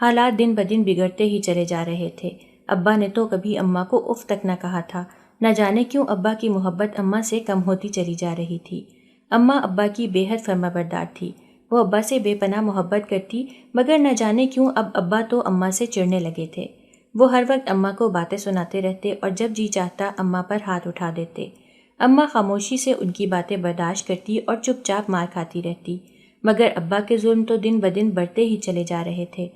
حالات دن بدن بگڑتے ہی چلے جا رہے تھے۔ ابا نے تو کبھی اماں کو اف تک نہ کہا تھا۔ نہ جانے کیوں ابا کی محبت اماں سے کم ہوتی چلی جا رہی تھی۔ اماں ابا کی بے حد فرمانبردار تھی۔ وہ ابا سے بے پناہ محبت کرتی، مگر نہ جانے کیوں اب ابا تو اماں سے چڑھنے لگے تھے۔ وہ ہر وقت اماں کو باتیں سناتے رہتے اور جب جی چاہتا اماں پر ہاتھ اٹھا دیتے۔ اماں خاموشی سے ان کی باتیں برداشت کرتی اور چپ چاپ مار کھاتی رہتی، مگر ابا کے ظلم تو دن بدن بڑھتے ہی چلے جا رہے تھے۔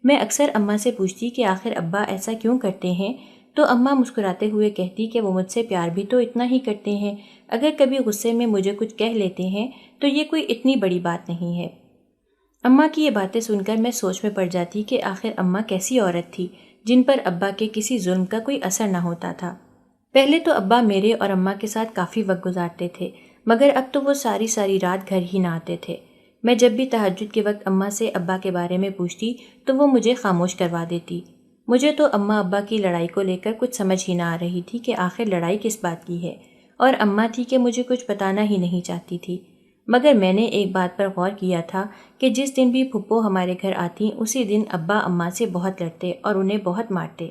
میں اکثر اماں سے پوچھتی کہ آخر ابا ایسا کیوں کرتے ہیں، تو اماں مسکراتے ہوئے کہتی کہ وہ مجھ سے پیار بھی تو اتنا ہی کرتے ہیں، اگر کبھی غصے میں مجھے کچھ کہہ لیتے ہیں تو یہ کوئی اتنی بڑی بات نہیں ہے۔ اماں کی یہ باتیں سن کر میں سوچ میں پڑ جاتی کہ آخر اماں کیسی عورت تھی جن پر ابا کے کسی ظلم کا کوئی اثر نہ ہوتا تھا۔ پہلے تو ابا میرے اور اماں کے ساتھ کافی وقت گزارتے تھے، مگر اب تو وہ ساری ساری رات گھر ہی نہ آتے تھے۔ میں جب بھی تہجد کے وقت اماں سے ابا کے بارے میں پوچھتی تو وہ مجھے خاموش کروا دیتی۔ مجھے تو اماں ابا کی لڑائی کو لے کر کچھ سمجھ ہی نہ آ رہی تھی کہ آخر لڑائی کس بات کی ہے، اور اماں تھی کہ مجھے کچھ بتانا ہی نہیں چاہتی تھی۔ مگر میں نے ایک بات پر غور کیا تھا کہ جس دن بھی پھپھو ہمارے گھر آتی اسی دن ابا اماں سے بہت لڑتے اور انہیں بہت مارتے۔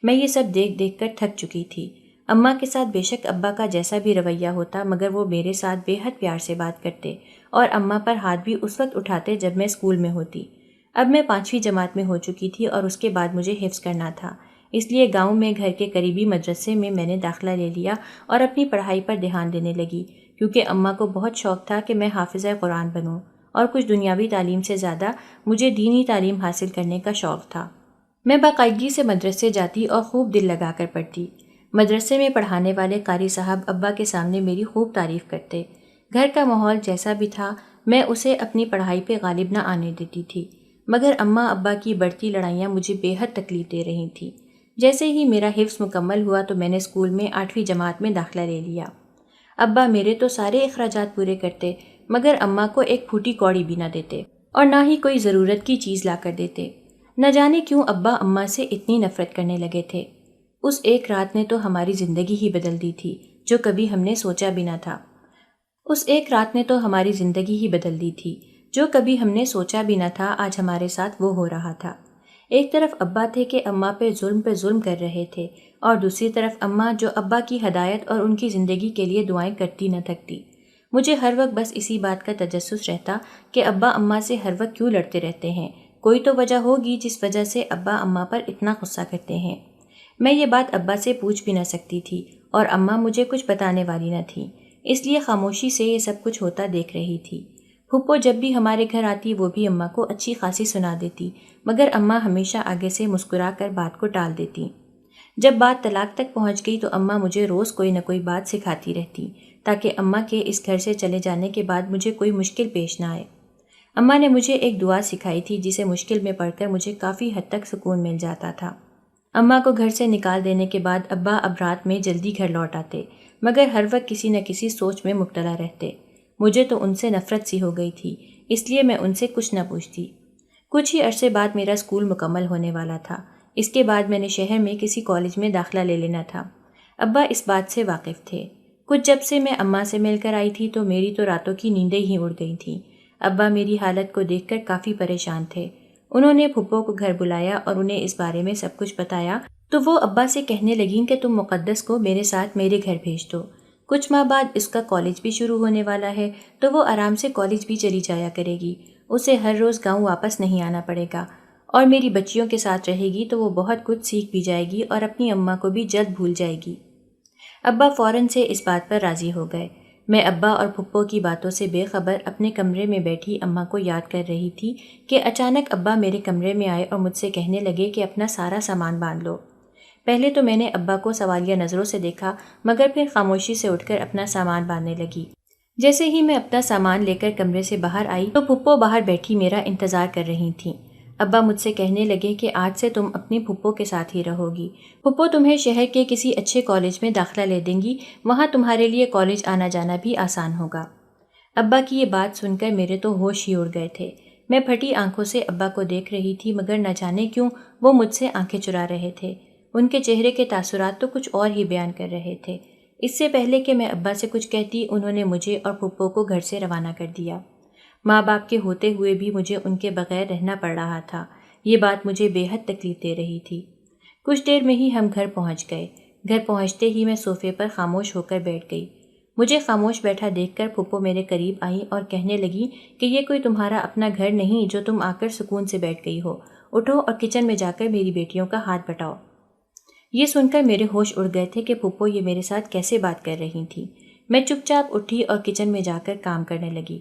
میں یہ سب دیکھ دیکھ کر تھک چکی تھی۔ اماں کے ساتھ بے شک ابا کا جیسا بھی رویہ ہوتا، مگر وہ میرے ساتھ بے حد پیار سے بات کرتے اور اماں پر ہاتھ بھی اس وقت اٹھاتے جب میں اسکول میں ہوتی۔ اب میں 5ویں جماعت میں ہو چکی تھی اور اس کے بعد مجھے حفظ کرنا تھا، اس لیے گاؤں میں گھر کے قریبی مدرسے میں نے داخلہ لے لیا اور اپنی پڑھائی پر دھیان دینے لگی، کیونکہ اماں کو بہت شوق تھا کہ میں حافظہ قرآن بنوں، اور کچھ دنیاوی تعلیم سے زیادہ مجھے دینی تعلیم حاصل کرنے کا شوق تھا۔ میں باقاعدگی سے مدرسے جاتی اور خوب دل لگا کر پڑھتی۔ مدرسے میں پڑھانے والے قاری صاحب ابا کے سامنے میری خوب تعریف کرتے۔ گھر کا ماحول جیسا بھی تھا میں اسے اپنی پڑھائی پہ غالب نہ آنے دیتی تھی، مگر اماں ابا کی بڑھتی لڑائیاں مجھے بے حد تکلیف دے رہی تھیں۔ جیسے ہی میرا حفظ مکمل ہوا تو میں نے اسکول میں 8ویں جماعت میں داخلہ لے لیا۔ ابا میرے تو سارے اخراجات پورے کرتے، مگر اماں کو ایک پھوٹی کوڑی بھی نہ دیتے اور نہ ہی کوئی ضرورت کی چیز لا کر دیتے۔ نہ جانے کیوں ابا اماں سے اتنی نفرت کرنے لگے تھے۔ اس ایک رات نے تو ہماری زندگی ہی بدل دی تھی، جو کبھی ہم نے سوچا بھی نہ تھا۔ آج ہمارے ساتھ وہ ہو رہا تھا۔ ایک طرف ابا تھے کہ اماں پہ ظلم کر رہے تھے، اور دوسری طرف اماں جو ابا کی ہدایت اور ان کی زندگی کے لیے دعائیں کرتی نہ تھکتی۔ مجھے ہر وقت بس اسی بات کا تجسس رہتا کہ ابا اماں سے ہر وقت کیوں لڑتے رہتے ہیں، کوئی تو وجہ ہوگی جس وجہ سے ابا اماں پر اتنا غصہ کرتے ہیں۔ میں یہ بات ابا سے پوچھ بھی نہ سکتی تھی اور اماں مجھے کچھ بتانے والی نہ تھی، اس لیے خاموشی سے یہ سب کچھ ہوتا دیکھ رہی تھی۔ پھپھو جب بھی ہمارے گھر آتی وہ بھی اماں کو اچھی خاصی سنا دیتی، مگر اماں ہمیشہ آگے سے مسکرا کر بات کو ٹال دیتی۔ جب بات طلاق تک پہنچ گئی تو اماں مجھے روز کوئی نہ کوئی بات سکھاتی رہتی تاکہ اماں کے اس گھر سے چلے جانے کے بعد مجھے کوئی مشکل پیش نہ آئے۔ اماں نے مجھے ایک دعا سکھائی تھی جسے مشکل میں پڑھ کر مجھے کافی حد تک سکون مل جاتا تھا۔ اماں کو گھر سے نکال دینے کے بعد ابا اب رات میں جلدی گھر لوٹ آتے، مگر ہر وقت کسی نہ کسی سوچ میں مبتلا رہتے۔ مجھے تو ان سے نفرت سی ہو گئی تھی، اس لیے میں ان سے کچھ نہ پوچھتی۔ کچھ ہی عرصے بعد میرا اسکول مکمل ہونے والا تھا۔ اس کے بعد میں نے شہر میں کسی کالج میں داخلہ لے لینا تھا۔ ابا اس بات سے واقف تھے۔ کچھ جب سے میں اماں سے مل کر آئی تھی تو میری تو راتوں کی نیندیں ہی اڑ گئی تھیں۔ ابا میری حالت کو دیکھ کر کافی پریشان تھے۔ انہوں نے پھپھو کو گھر بلایا اور انہیں اس بارے میں سب کچھ بتایا تو وہ ابا سے کہنے لگیں کہ تم مقدس کو میرے ساتھ میرے گھر بھیج دو۔ کچھ ماہ بعد اس کا کالج بھی شروع ہونے والا ہے تو وہ آرام سے کالج بھی چلی جایا کرے گی، اسے ہر روز گاؤں واپس نہیں آنا پڑے گا، اور میری بچیوں کے ساتھ رہے گی تو وہ بہت کچھ سیکھ بھی جائے گی اور اپنی اماں کو بھی جلد بھول جائے گی۔ ابا فوراً سے اس بات پر راضی ہو گئے۔ میں ابا اور پھپھو کی باتوں سے بے خبر اپنے کمرے میں بیٹھی اماں کو یاد کر رہی تھی کہ اچانک ابا میرے کمرے میں آئے اور مجھ سے کہنے لگے کہ اپنا سارا سامان باندھ لو۔ پہلے تو میں نے ابا کو سوالیہ نظروں سے دیکھا، مگر پھر خاموشی سے اٹھ کر اپنا سامان باندھنے لگی۔ جیسے ہی میں اپنا سامان لے کر کمرے سے باہر آئی تو پھپھو باہر بیٹھی میرا انتظار کر رہی تھیں۔ ابا مجھ سے کہنے لگے کہ آج سے تم اپنی پھپھو کے ساتھ ہی رہو گی۔ پھپھو تمہیں شہر کے کسی اچھے کالج میں داخلہ لے دیں گی، وہاں تمہارے لیے کالج آنا جانا بھی آسان ہوگا۔ ابا کی یہ بات سن کر میرے تو ہوش ہی اڑ گئے تھے۔ میں پھٹی آنکھوں سے ابا کو دیکھ رہی تھی، مگر نہ جانے کیوں وہ مجھ سے آنکھیں چرا رہے تھے۔ ان کے چہرے کے تاثرات تو کچھ اور ہی بیان کر رہے تھے۔ اس سے پہلے کہ میں ابا سے کچھ کہتی، انہوں نے مجھے اور پھپھو کو گھر سے روانہ کر دیا۔ ماں باپ کے ہوتے ہوئے بھی مجھے ان کے بغیر رہنا پڑ رہا تھا۔ یہ بات مجھے بے حد تکلیف دے رہی تھی۔ کچھ دیر میں ہی ہم گھر پہنچ گئے۔ گھر پہنچتے ہی میں صوفے پر خاموش ہو کر بیٹھ گئی۔ مجھے خاموش بیٹھا دیکھ کر پھپھو میرے قریب آئیں اور کہنے لگی کہ یہ کوئی تمہارا اپنا گھر نہیں جو تم آ کر سکون سے بیٹھ گئی ہو، اٹھو اور کچن میں جا کر میری بیٹیوں کا ہاتھ بٹاؤ۔ یہ سن کر میرے ہوش اڑ گئے تھے کہ پھپھو یہ میرے ساتھ کیسے بات کر رہی تھی۔ میں چپ چاپ اٹھی اور کچن میں جا کر کام کرنے لگی۔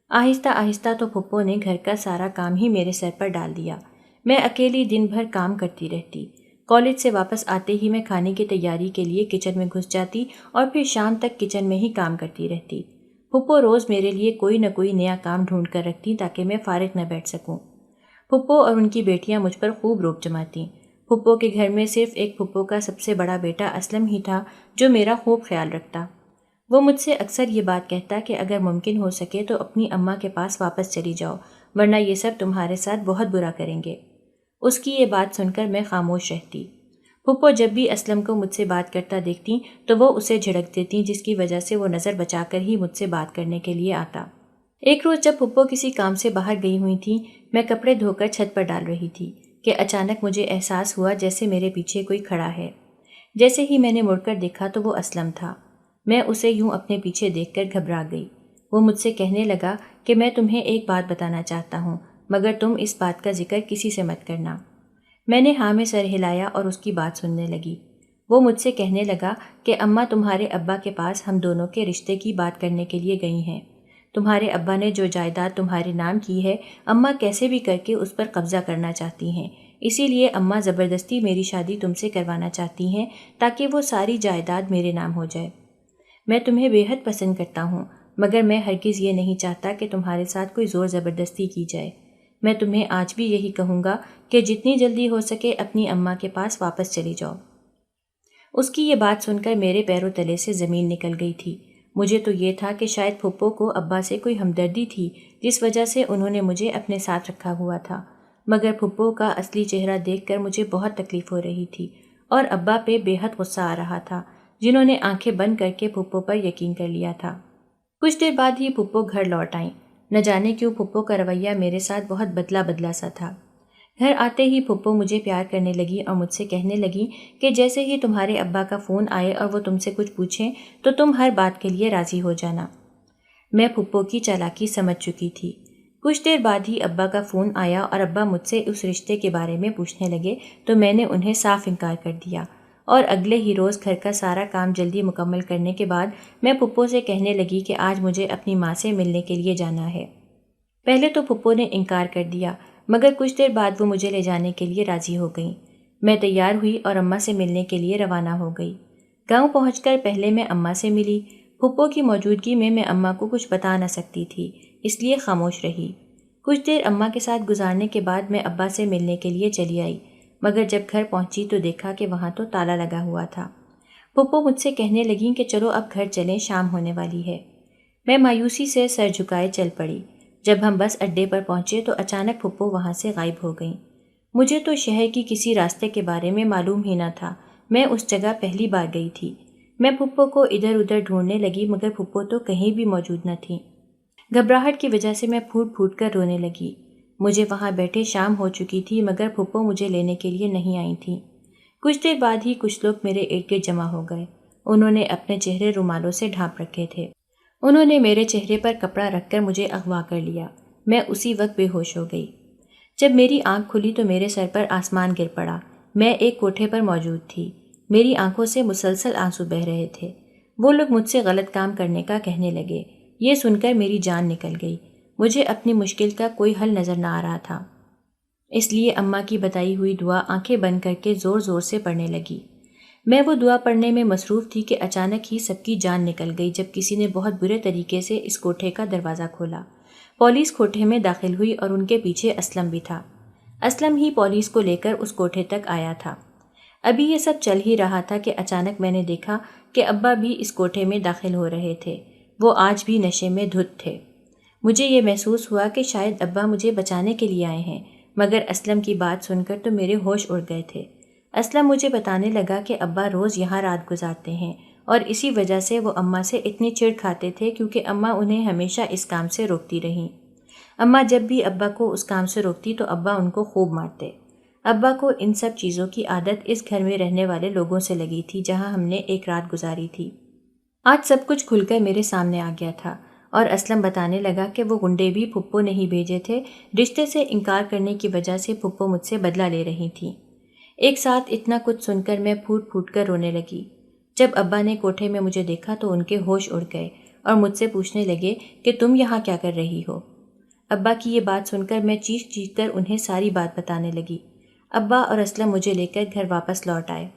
آہستہ آہستہ تو پھپھو نے گھر کا سارا کام ہی میرے سر پر ڈال دیا۔ میں اکیلی دن بھر کام کرتی رہتی۔ کالج سے واپس آتے ہی میں کھانے کی تیاری کے لیے کچن میں گھس جاتی اور پھر شام تک کچن میں ہی کام کرتی رہتی۔ پھپھو روز میرے لیے کوئی نہ کوئی نیا کام ڈھونڈ کر رکھتی تاکہ میں فارغ نہ بیٹھ سکوں۔ پھپھو اور ان کی بیٹیاں مجھ پر خوب روب جماتیں۔ پھپھو کے گھر میں صرف ایک پھپھو کا سب سے بڑا بیٹا اسلم ہی تھا جو میرا خوب خیال رکھتا۔ وہ مجھ سے اکثر یہ بات کہتا کہ اگر ممکن ہو سکے تو اپنی اماں کے پاس واپس چلی جاؤ، ورنہ یہ سب تمہارے ساتھ بہت برا کریں گے۔ اس کی یہ بات سن کر میں خاموش رہتی۔ پھپھو جب بھی اسلم کو مجھ سے بات کرتا دیکھتی تو وہ اسے جھڑک دیتی، جس کی وجہ سے وہ نظر بچا کر ہی مجھ سے بات کرنے کے لیے آتا۔ ایک روز جب پھپھو کسی کام سے باہر گئی ہوئی تھی، میں کپڑے دھو کر چھت پر ڈال رہی تھی کہ اچانک مجھے احساس ہوا جیسے میرے پیچھے کوئی کھڑا ہے۔ جیسے ہی میں نے مڑ کر دیکھا تو وہ اسلم تھا۔ میں اسے یوں اپنے پیچھے دیکھ کر گھبرا گئی۔ وہ مجھ سے کہنے لگا کہ میں تمہیں ایک بات بتانا چاہتا ہوں، مگر تم اس بات کا ذکر کسی سے مت کرنا۔ میں نے ہاں میں سر ہلایا اور اس کی بات سننے لگی۔ وہ مجھ سے کہنے لگا کہ اماں تمہارے ابا کے پاس ہم دونوں کے رشتے کی بات کرنے کے لیے گئی ہیں۔ تمہارے ابا نے جو جائیداد تمہارے نام کی ہے، اماں کیسے بھی کر کے اس پر قبضہ کرنا چاہتی ہیں، اسی لیے اماں زبردستی میری شادی تم سے کروانا چاہتی ہیں تاکہ وہ ساری جائیداد میرے نام ہو جائے۔ میں تمہیں بے حد پسند کرتا ہوں، مگر میں ہرگز یہ نہیں چاہتا کہ تمہارے ساتھ کوئی زور زبردستی کی جائے۔ میں تمہیں آج بھی یہی کہوں گا کہ جتنی جلدی ہو سکے اپنی اماں کے پاس واپس چلی جاؤ۔ اس کی یہ بات سن کر میرے پیروں تلے سے زمین نکل گئی تھی۔ مجھے تو یہ تھا کہ شاید پھپھو کو ابا سے کوئی ہمدردی تھی جس وجہ سے انہوں نے مجھے اپنے ساتھ رکھا ہوا تھا، مگر پھپھو کا اصلی چہرہ دیکھ کر مجھے بہت تکلیف ہو رہی تھی اور ابا پہ بے حد غصہ آ رہا تھا، جنہوں نے آنکھیں بند کر کے پھپھو پر یقین کر لیا تھا۔ کچھ دیر بعد ہی پھپھو گھر لوٹ آئیں۔ نہ جانے کیوں پھپھو کا رویہ میرے ساتھ بہت بدلا بدلا سا تھا۔ گھر آتے ہی پھپھو مجھے پیار کرنے لگی اور مجھ سے کہنے لگی کہ جیسے ہی تمہارے ابا کا فون آئے اور وہ تم سے کچھ پوچھیں تو تم ہر بات کے لیے راضی ہو جانا۔ میں پھپھو کی چالاکی سمجھ چکی تھی۔ کچھ دیر بعد ہی ابا کا فون آیا اور ابا مجھ سے اس رشتے کے بارے میں پوچھنے لگے تو میں نے انہیں صاف انکار کر دیا، اور اگلے ہی روز گھر کا سارا کام جلدی مکمل کرنے کے بعد میں پھپھو سے کہنے لگی کہ آج مجھے اپنی ماں سے ملنے کے لیے جانا ہے۔ پہلے تو پھپھو نے انکار کر دیا، مگر کچھ دیر بعد وہ مجھے لے جانے کے لیے راضی ہو گئیں۔ میں تیار ہوئی اور اماں سے ملنے کے لیے روانہ ہو گئی۔ گاؤں پہنچ کر پہلے میں اماں سے ملی۔ پھپھو کی موجودگی میں اماں کو کچھ بتا نہ سکتی تھی، اس لیے خاموش رہی۔ کچھ دیر اماں کے ساتھ گزارنے کے بعد میں ابا سے ملنے کے لیے چلی آئی، مگر جب گھر پہنچی تو دیکھا کہ وہاں تو تالا لگا ہوا تھا۔ پھپھو مجھ سے کہنے لگیں کہ چلو اب گھر چلیں، شام ہونے والی ہے۔ میں مایوسی سے سر جھکائے چل پڑی۔ جب ہم بس اڈے پر پہنچے تو اچانک پھپھو وہاں سے غائب ہو گئیں۔ مجھے تو شہر کی کسی راستے کے بارے میں معلوم ہی نہ تھا، میں اس جگہ پہلی بار گئی تھی۔ میں پھپھو کو ادھر ادھر ڈھونڈنے لگی مگر پھپھو تو کہیں بھی موجود نہ تھیں۔ گھبراہٹ کی وجہ سے میں پھوٹ پھوٹ کر رونے لگی۔ مجھے وہاں بیٹھے شام ہو چکی تھی مگر پھپھو مجھے لینے کے لیے نہیں آئی تھیں۔ کچھ دیر بعد ہی کچھ لوگ میرے ارد گرد جمع ہو گئے۔ انہوں نے اپنے چہرے رومالوں سے ڈھانپ رکھے تھے۔ انہوں نے میرے چہرے پر کپڑا رکھ کر مجھے اغوا کر لیا۔ میں اسی وقت بے ہوش ہو گئی۔ جب میری آنکھ کھلی تو میرے سر پر آسمان گر پڑا۔ میں ایک کوٹھے پر موجود تھی۔ میری آنکھوں سے مسلسل آنسو بہہ رہے تھے۔ وہ لوگ مجھ سے غلط کام کرنے کا کہنے لگے۔ یہ سن کر میری جان نکل گئی۔ مجھے اپنی مشکل کا کوئی حل نظر نہ آ رہا تھا، اس لیے اماں کی بتائی ہوئی دعا آنکھیں بند کر کے زور زور سے پڑھنے لگی۔ میں وہ دعا پڑھنے میں مصروف تھی کہ اچانک ہی سب کی جان نکل گئی جب کسی نے بہت برے طریقے سے اس کوٹھے کا دروازہ کھولا۔ پولیس کوٹھے میں داخل ہوئی اور ان کے پیچھے اسلم بھی تھا۔ اسلم ہی پولیس کو لے کر اس کوٹھے تک آیا تھا۔ ابھی یہ سب چل ہی رہا تھا کہ اچانک میں نے دیکھا کہ ابا بھی اس کوٹھے میں داخل ہو رہے تھے۔ وہ آج بھی نشے میں دھت تھے۔ مجھے یہ محسوس ہوا کہ شاید ابا مجھے بچانے کے لیے آئے ہیں، مگر اسلم کی بات سن کر تو میرے ہوش اڑ گئے تھے۔ اسلم مجھے بتانے لگا کہ ابا روز یہاں رات گزارتے ہیں اور اسی وجہ سے وہ اماں سے اتنی چڑ کھاتے تھے کیونکہ اماں انہیں ہمیشہ اس کام سے روکتی رہیں۔ اماں جب بھی ابا کو اس کام سے روکتی تو ابا ان کو خوب مارتے۔ ابا کو ان سب چیزوں کی عادت اس گھر میں رہنے والے لوگوں سے لگی تھی جہاں ہم نے ایک رات گزاری تھی۔ آج سب کچھ کھل کر میرے سامنے آ گیا تھا اور اسلم بتانے لگا کہ وہ گنڈے بھی پھپھو نہیں بھیجے تھے، رشتے سے انکار کرنے کی وجہ سے پھپھو مجھ سے بدلہ لے رہی تھیں۔ ایک ساتھ اتنا کچھ سن کر میں پھوٹ پھوٹ کر رونے لگی۔ جب ابا نے کوٹھے میں مجھے دیکھا تو ان کے ہوش اڑ گئے اور مجھ سے پوچھنے لگے کہ تم یہاں کیا کر رہی ہو؟ ابا کی یہ بات سن کر میں چیخ چیخ کر انہیں ساری بات بتانے لگی۔ ابا اور اسلم مجھے لے کر گھر واپس لوٹ آئے۔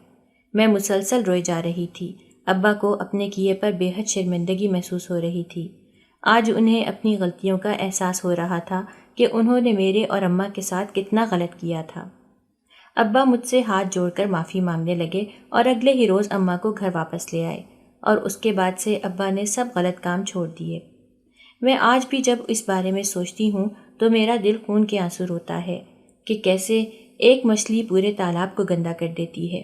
میں مسلسل روئے جا رہی تھی۔ ابا کو اپنے کیے پر بے حد شرمندگی محسوس ہو رہی تھی۔ آج انہیں اپنی غلطیوں کا احساس ہو رہا تھا کہ انہوں نے میرے اور اماں کے ساتھ کتنا غلط کیا تھا۔ ابا مجھ سے ہاتھ جوڑ کر معافی مانگنے لگے اور اگلے ہی روز اماں کو گھر واپس لے آئے، اور اس کے بعد سے ابا نے سب غلط کام چھوڑ دیے۔ میں آج بھی جب اس بارے میں سوچتی ہوں تو میرا دل خون کے آنسو روتا ہے کہ کیسے ایک مچھلی پورے تالاب کو گندا کر دیتی ہے۔